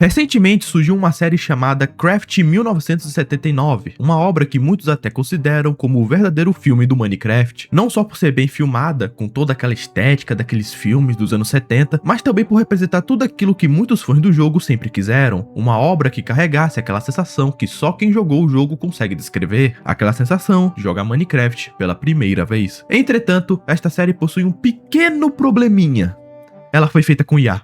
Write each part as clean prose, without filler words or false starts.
Recentemente surgiu uma série chamada Craft 1979, uma obra que muitos até consideram como o verdadeiro filme do Minecraft, não só por ser bem filmada, com toda aquela estética daqueles filmes dos anos 70, mas também por representar tudo aquilo que muitos fãs do jogo sempre quiseram, uma obra que carregasse aquela sensação que só quem jogou o jogo consegue descrever, aquela sensação de jogar Minecraft pela primeira vez. Entretanto, esta série possui um pequeno probleminha. Ela foi feita com IA.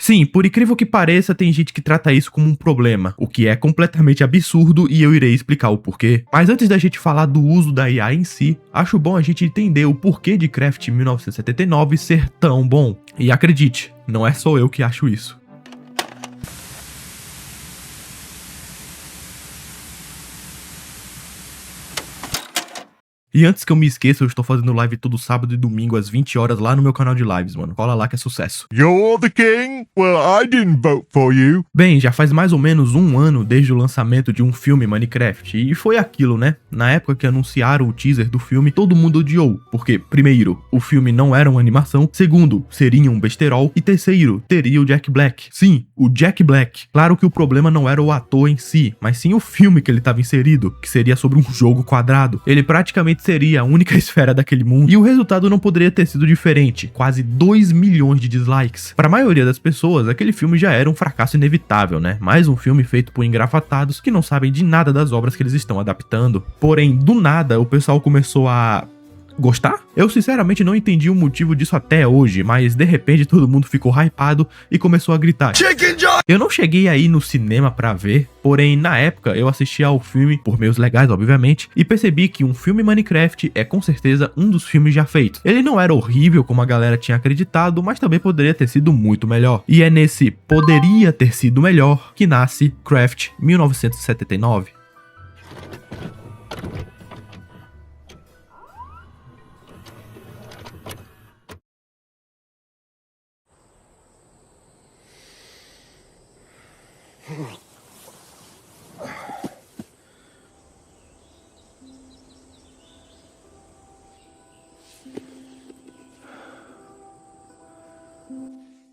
Sim, por incrível que pareça, tem gente que trata isso como um problema, o que é completamente absurdo e eu irei explicar o porquê. Mas antes da gente falar do uso da IA em si, acho bom a gente entender o porquê de Craft 1979 ser tão bom. E acredite, não é só eu que acho isso. E antes que eu me esqueça, eu estou fazendo live todo sábado e domingo às 20 horas lá no meu canal de lives, mano. Cola lá que é sucesso. You're the king? Well, I didn't vote for you. Bem, já faz mais ou menos um ano desde o lançamento de um filme Minecraft, e foi aquilo, né? Na época que anunciaram o teaser do filme, todo mundo odiou, porque, primeiro, o filme não era uma animação, segundo, seria um besterol, e terceiro, teria o Jack Black. Sim, o Jack Black. Claro que o problema não era o ator em si, mas sim o filme que ele estava inserido, que seria sobre um jogo quadrado. Ele praticamente seria a única esfera daquele mundo, e o resultado não poderia ter sido diferente, quase 2 milhões de dislikes. Para a maioria das pessoas, aquele filme já era um fracasso inevitável, né? Mais um filme feito por engrafatados que não sabem de nada das obras que eles estão adaptando. Porém, do nada, o pessoal começou a gostar? Eu sinceramente não entendi o motivo disso até hoje, mas de repente todo mundo ficou hypado e começou a gritar Chicken Joy! Eu não cheguei aí no cinema pra ver, porém na época eu assisti ao filme, por meios legais obviamente, e percebi que um filme Minecraft é com certeza um dos filmes já feitos. Ele não era horrível como a galera tinha acreditado, mas também poderia ter sido muito melhor. E é nesse poderia ter sido melhor que nasce Craft 1979.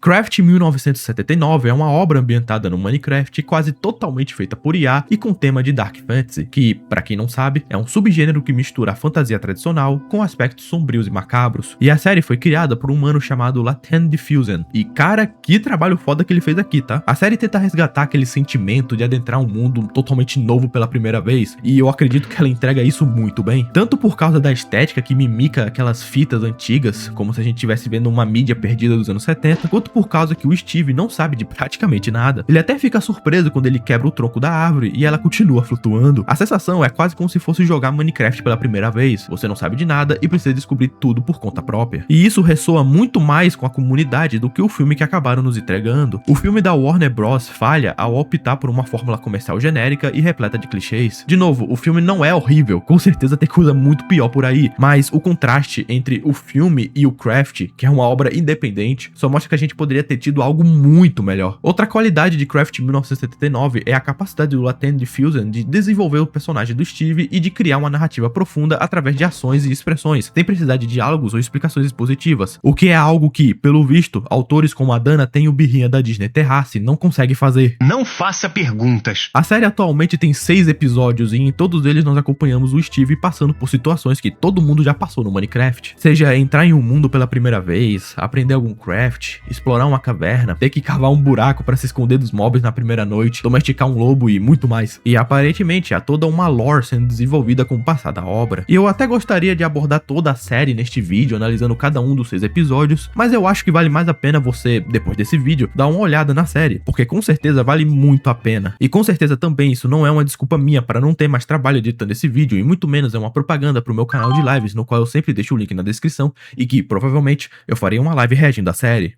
Craft 1979 é uma obra ambientada no Minecraft quase totalmente feita por IA e com tema de Dark Fantasy, que, pra quem não sabe, é um subgênero que mistura a fantasia tradicional com aspectos sombrios e macabros. E a série foi criada por um mano chamado Latent Diffusion, e cara, que trabalho foda que ele fez aqui, tá? A série tenta resgatar aquele sentimento de adentrar um mundo totalmente novo pela primeira vez, e eu acredito que ela entrega isso muito bem, tanto por causa da estética que mimica aquelas fitas antigas, como se a gente estivesse vendo uma mídia perdida dos anos 70, quanto por causa que o Steve não sabe de praticamente nada. Ele até fica surpreso quando ele quebra o tronco da árvore e ela continua flutuando. A sensação é quase como se fosse jogar Minecraft pela primeira vez. Você não sabe de nada e precisa descobrir tudo por conta própria. E isso ressoa muito mais com a comunidade do que o filme que acabaram nos entregando. O filme da Warner Bros. Falha ao optar por uma fórmula comercial genérica e repleta de clichês. De novo, o filme não é horrível, com certeza tem coisa muito pior por aí, mas o contraste entre o filme e o Craft, que é uma obra independente, só mostra que a gente poderia ter tido algo muito melhor. Outra qualidade de Craft 1979 é a capacidade do Latent Diffusion de desenvolver o personagem do Steve e de criar uma narrativa profunda através de ações e expressões, sem precisar de diálogos ou explicações expositivas, o que é algo que, pelo visto, autores como a Dana Tem o Birrinha da Disney Terrace não conseguem fazer. Não faça perguntas. A série atualmente tem 6 episódios e em todos eles nós acompanhamos o Steve passando por situações que todo mundo já passou no Minecraft, seja entrar em um mundo pela primeira vez, aprender algum craft, explorar uma caverna, ter que cavar um buraco para se esconder dos mobs na primeira noite, domesticar um lobo e muito mais. E aparentemente há toda uma lore sendo desenvolvida com o passar da obra. E eu até gostaria de abordar toda a série neste vídeo, analisando cada um dos 6 episódios, mas eu acho que vale mais a pena você, depois desse vídeo, dar uma olhada na série, porque com certeza vale muito a pena. E com certeza também isso não é uma desculpa minha para não ter mais trabalho editando esse vídeo, e muito menos é uma propaganda pro meu canal de lives, no qual eu sempre deixo o link na descrição, e que provavelmente eu farei uma live reagindo à série.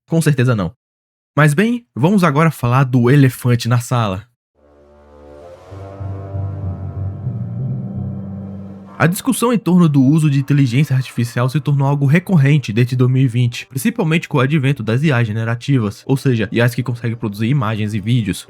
Com certeza não. Mas bem, vamos agora falar do elefante na sala. A discussão em torno do uso de inteligência artificial se tornou algo recorrente desde 2020, principalmente com o advento das IAs generativas, ou seja, IAs que conseguem produzir imagens e vídeos.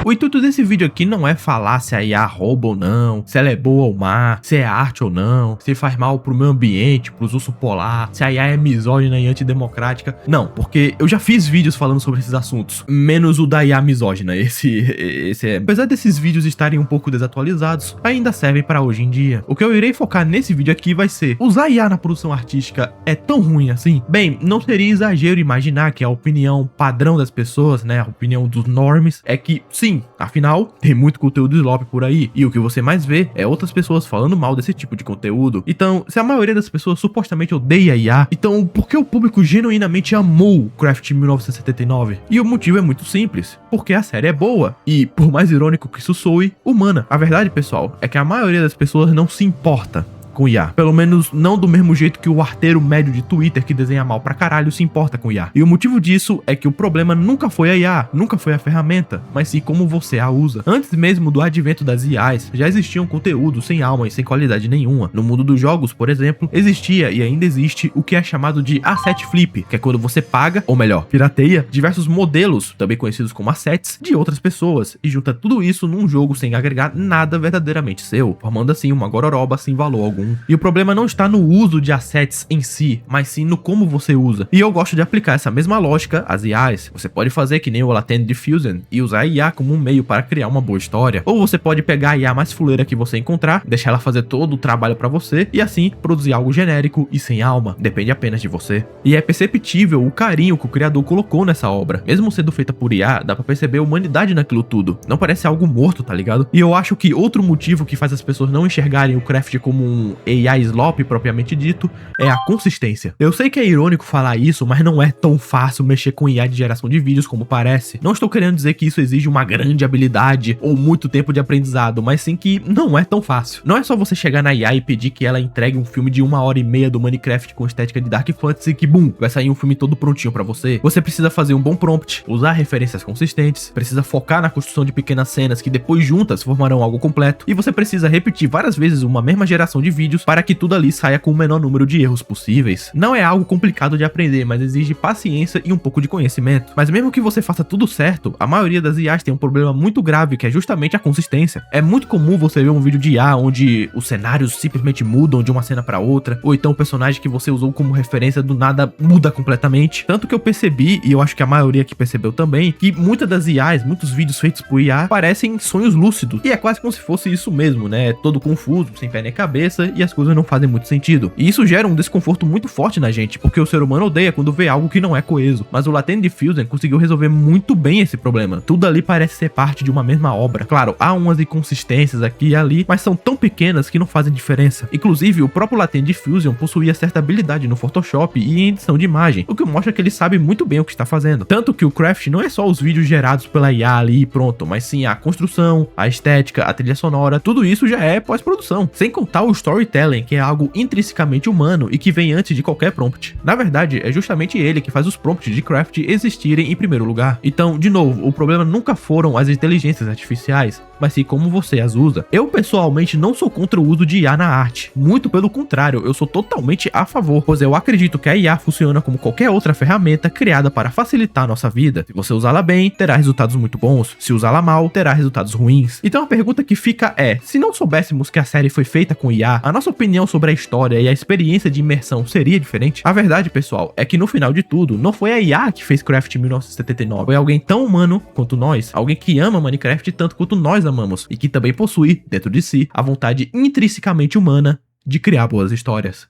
O intuito desse vídeo aqui não é falar se a IA rouba ou não, se ela é boa ou má, se é arte ou não, se faz mal pro meio ambiente, pros ursos polar, se a IA é misógina e antidemocrática. Não, porque eu já fiz vídeos falando sobre esses assuntos, menos o da IA misógina. Esse é... Apesar desses vídeos estarem um pouco desatualizados, ainda servem para hoje em dia. O que eu irei focar nesse vídeo aqui vai ser: usar IA na produção artística é tão ruim assim? Bem, não seria exagero imaginar que a opinião padrão das pessoas, né, a opinião dos normies, é que sim, afinal, tem muito conteúdo slop por aí, e o que você mais vê é outras pessoas falando mal desse tipo de conteúdo. Então, se a maioria das pessoas supostamente odeia IA, então por que o público genuinamente amou Craft 1979? E o motivo é muito simples: porque a série é boa, e por mais irônico que isso soe, humana. A verdade, pessoal, é que a maioria das pessoas não se importa com IA. Pelo menos não do mesmo jeito que o arteiro médio de Twitter que desenha mal pra caralho se importa com IA. E o motivo disso é que o problema nunca foi a IA, nunca foi a ferramenta, mas sim como você a usa. Antes mesmo do advento das IAs, já existiam conteúdos sem alma e sem qualidade nenhuma. No mundo dos jogos, por exemplo, existia e ainda existe o que é chamado de asset flip, que é quando você paga, ou melhor, pirateia, diversos modelos, também conhecidos como assets, de outras pessoas, e junta tudo isso num jogo sem agregar nada verdadeiramente seu, formando assim uma gororoba sem valor algum. E o problema não está no uso de assets em si, mas sim no como você usa. E eu gosto de aplicar essa mesma lógica às IAs. Você pode fazer que nem o Latent Diffusion e usar a IA como um meio para criar uma boa história. Ou você pode pegar a IA mais fuleira que você encontrar, deixar ela fazer todo o trabalho para você e assim produzir algo genérico e sem alma. Depende apenas de você. E é perceptível o carinho que o criador colocou nessa obra. Mesmo sendo feita por IA, dá pra perceber a humanidade naquilo tudo. Não parece algo morto, tá ligado? E eu acho que outro motivo que faz as pessoas não enxergarem o Craft como um AI slop propriamente dito é a consistência. Eu sei que é irônico falar isso, mas não é tão fácil mexer com IA de geração de vídeos como parece. Não estou querendo dizer que isso exige uma grande habilidade ou muito tempo de aprendizado, mas sim que não é tão fácil. Não é só você chegar na IA e pedir que ela entregue um filme de 1h30 do Minecraft com estética de Dark Fantasy que, bum, vai sair um filme todo prontinho pra você. Você precisa fazer um bom prompt, usar referências consistentes, precisa focar na construção de pequenas cenas que depois juntas formarão algo completo, e você precisa repetir várias vezes uma mesma geração de vídeos para que tudo ali saia com o menor número de erros possíveis. Não é algo complicado de aprender, mas exige paciência e um pouco de conhecimento. Mas mesmo que você faça tudo certo, a maioria das IAs tem um problema muito grave, que é justamente a consistência. É muito comum você ver um vídeo de IA onde os cenários simplesmente mudam de uma cena para outra, ou então o personagem que você usou como referência do nada muda completamente. Tanto que eu percebi, e eu acho que a maioria que percebeu também, que muitas das IAs, muitos vídeos feitos por IA, parecem sonhos lúcidos. E é quase como se fosse isso mesmo, né? É todo confuso, sem pé nem cabeça, e as coisas não fazem muito sentido. E isso gera um desconforto muito forte na gente, porque o ser humano odeia quando vê algo que não é coeso. Mas o Latent Diffusion conseguiu resolver muito bem esse problema. Tudo ali parece ser parte de uma mesma obra. Claro, há umas inconsistências aqui e ali, mas são tão pequenas que não fazem diferença. Inclusive, o próprio Latent Diffusion possuía certa habilidade no Photoshop e em edição de imagem, o que mostra que ele sabe muito bem o que está fazendo. Tanto que o Craft não é só os vídeos gerados pela IA ali e pronto, mas sim a construção, a estética, a trilha sonora, tudo isso já é pós-produção. Sem contar o storytelling, que é algo intrinsecamente humano e que vem antes de qualquer prompt. Na verdade, é justamente ele que faz os prompts de Craft existirem em primeiro lugar. Então, de novo, o problema nunca foram as inteligências artificiais, mas sim como você as usa. Eu pessoalmente não sou contra o uso de IA na arte, muito pelo contrário, eu sou totalmente a favor, pois eu acredito que a IA funciona como qualquer outra ferramenta criada para facilitar a nossa vida. Se você usá-la bem, terá resultados muito bons, se usá-la mal, terá resultados ruins. Então a pergunta que fica é: se não soubéssemos que a série foi feita com IA, a nossa opinião sobre a história e a experiência de imersão seria diferente? A verdade, pessoal, é que no final de tudo, não foi a IA que fez Craft 1979, foi alguém tão humano quanto nós, alguém que ama Minecraft tanto quanto nós amamos, e que também possui, dentro de si, a vontade intrinsecamente humana de criar boas histórias.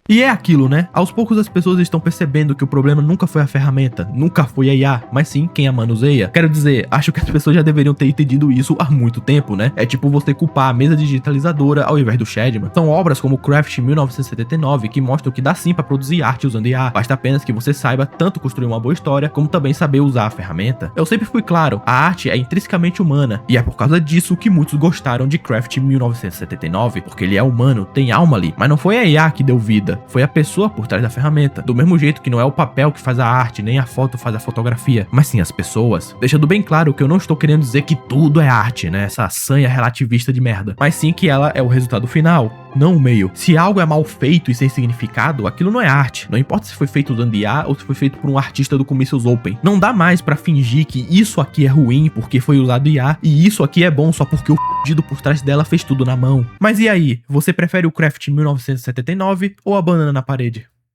E é aquilo, né? Aos poucos as pessoas estão percebendo que o problema nunca foi a ferramenta, nunca foi a IA, mas sim quem a manuseia. Quero dizer, acho que as pessoas já deveriam ter entendido isso há muito tempo, né? É tipo você culpar a mesa digitalizadora ao invés do Shadman. São obras como Craft 1979 que mostram que dá sim pra produzir arte usando IA, basta apenas que você saiba tanto construir uma boa história, como também saber usar a ferramenta. Eu sempre fui claro, a arte é intrinsecamente humana, e é por causa disso que muitos gostaram de Craft 1979, porque ele é humano, tem alma ali, mas não foi a IA que deu vida, foi a pessoa por trás da ferramenta. Do mesmo jeito que não é o papel que faz a arte, nem a foto faz a fotografia, mas sim as pessoas. Deixando bem claro que eu não estou querendo dizer que tudo é arte, né? Essa sanha relativista de merda. Mas sim que ela é o resultado final. não o meio. Se algo é mal feito e sem significado, aquilo não é arte. Não importa se foi feito usando IA ou se foi feito por um artista do Commissions Open. Não dá mais pra fingir que isso aqui é ruim porque foi usado IA e isso aqui é bom só porque o f***ido por trás dela fez tudo na mão. Mas e aí, você prefere o Craft 1979 ou a banana na parede?